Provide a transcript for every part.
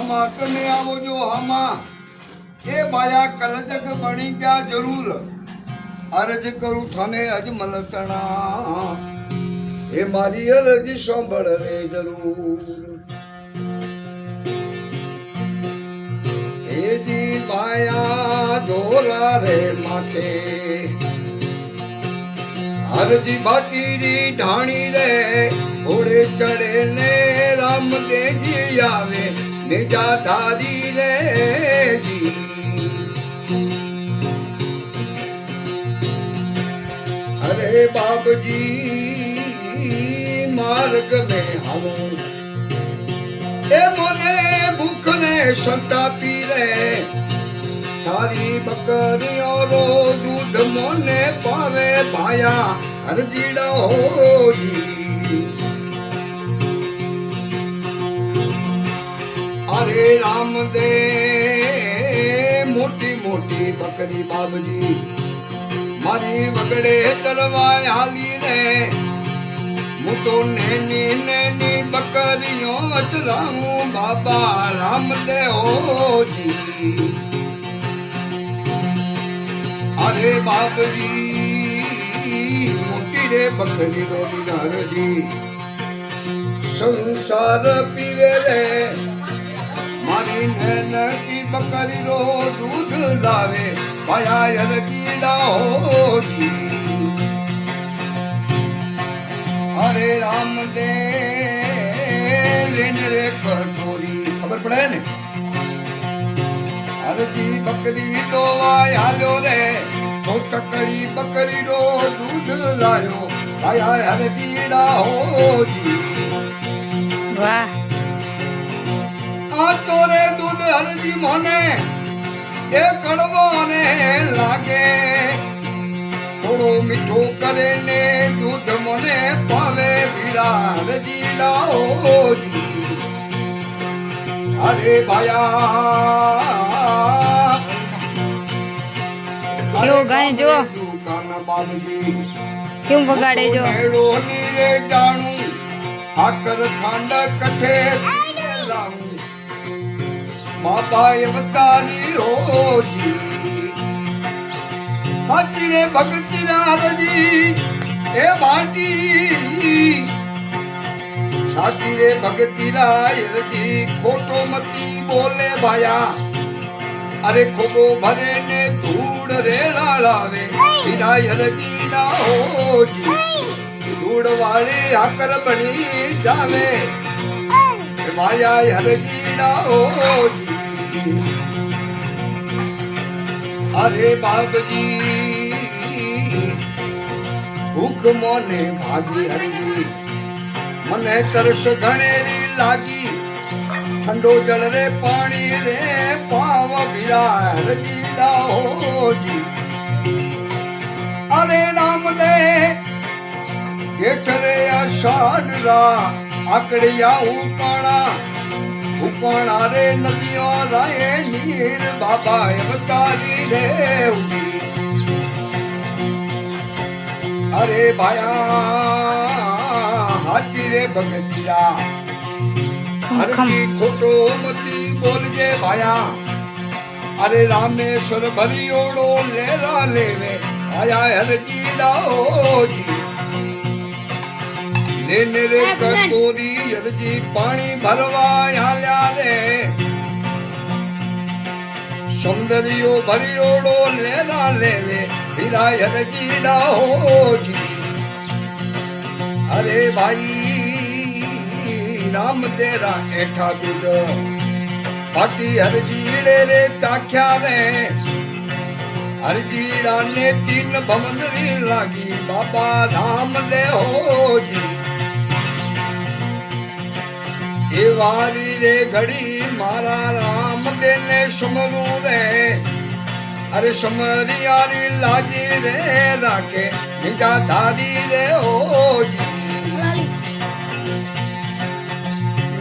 હામા તમે આવો જો હામા એ બાયા કલજગ બની ગયા જરૂર અરજ કરું થને અજમલ તણા એ મારી અરજ સાંભળ રે જરૂર એ જી બાયા ધોરા રે માથે અરજી બાટીરી ઢાણી રે ઘોડે ચડે ને રામ દેજી આવે નિજા ધારી રે જી અરે બાબજી માર્ગ में આવું એ મોને ભૂખ ને સંતાપી રે તારી બકરીઓ રો દૂધ મોને પાવે ભાયા હરજીડા હોજી અરે રામ દે મોટી મોટી બકરી બાબજી મારી વગડે તરવાય હાલી રે હું તો નેની નેની બકરીઓ ચલાવું બાબા રામ દે હોજી અરે બાબજી મોટી રે બકરી રો નિધારજી સંસાર પીવે રે મારી નેનકી બકરી રો દૂધ લાવે પાયા હરજીડા હોજી અરે રામ દે લેન રે કટોરી ખબર પડે ને હરજી બકરી દોવાય હાલ્યો રે ટકડી બકરી રો દૂધ લાયો આયા હરજીડા હોજી વાહ આ તોરે દૂધ હરજી મોને એ કડવો ને લાગે થોડો મીઠો કરે ને દૂધ મને પાવે વીરા હરજીડા હોજી અરે ભાયા જો ગાય જો કેમ વગાડે જો મેળો નીરે જાણું આકર ખાંડ કઠે લાવું બાબા અવતારી હોજી હાચી રે ભક્તિ ના રજી એ ભાટી સાચી રે ભક્તિ રાયરજી ખોટો મતી બોલે ભાયા અરે ખોબો ભરે ને ધૂળ રેડા લાવે વિરાયરજી ના હોજી ધૂળ વાળી આકર બની જાવે ભાયા હરજી ના હોજી અરે બાબજી ભૂખ મોને ભાગી હરજી મને તરસ ઘણેરી લાગી ઠંડો જળ રે પાણી રે પાવ વિરા હરજીડા હોજી અરે રામ દે જેઠ રે અષાઢ રા આકડિયા ઉપાણા રે નદીઓ રાય નીર બાબા અવતારી રે ઉજી અરે ભાયા હાચી રે ભગતિયા હરજી ખોટો મતી બોલજે ભાયા અરે રામેશ્વર ભરિયોડો લેરા લેવે આયા હરજીડા હોજી લેને રે કટોરી હરજી પાણી ભરવા હાલ્યા રે સૌંદર્યો ભરિયોડો લેરા લેવે હીરા હરજીડા હોજી અરે ભાઈ રામ તેરા એઠા દૂધ પાટી હરજીડે રે ચાખ્યા રે હરજીડા ને તીન ભમંદરી લાગી બાબા રામ દે હોજી એ વારી રે ઘડી મારા રામ દેને સમરું રે અરે સમરિયારી લાજી રે રાખે નિજા ધારી રે હોજી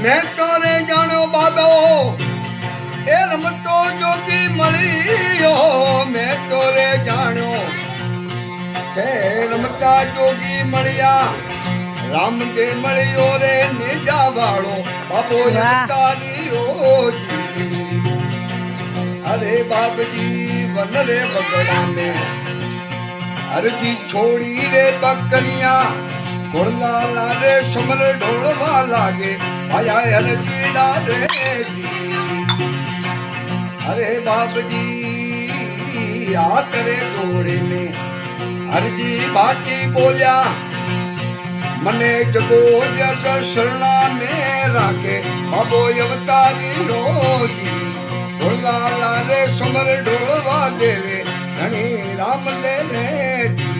મેં તો રે જાણ્યો બાબો એ રમતો જોગી મળ્યો મેં તો રે જાણ્યો કે રમતા જોગી મળ્યા રામ દે મળ્યો રે નિજા વાળો બાબો તારી રોજી अरे बाप जी वन रे बगड़ा में अरजी छोड़ी रे बकरिया घोड़ला लारे समर ढोलवा लागे आया अरजी डारे जी अरे बाप जी आ करे घोड़े में अरजी बाटी बोलिया मने जगो जग शरणा में राखे बाबो अवतारी रोजी घोड़ला लारे समर ढोलवा देवे धनी राम ले जी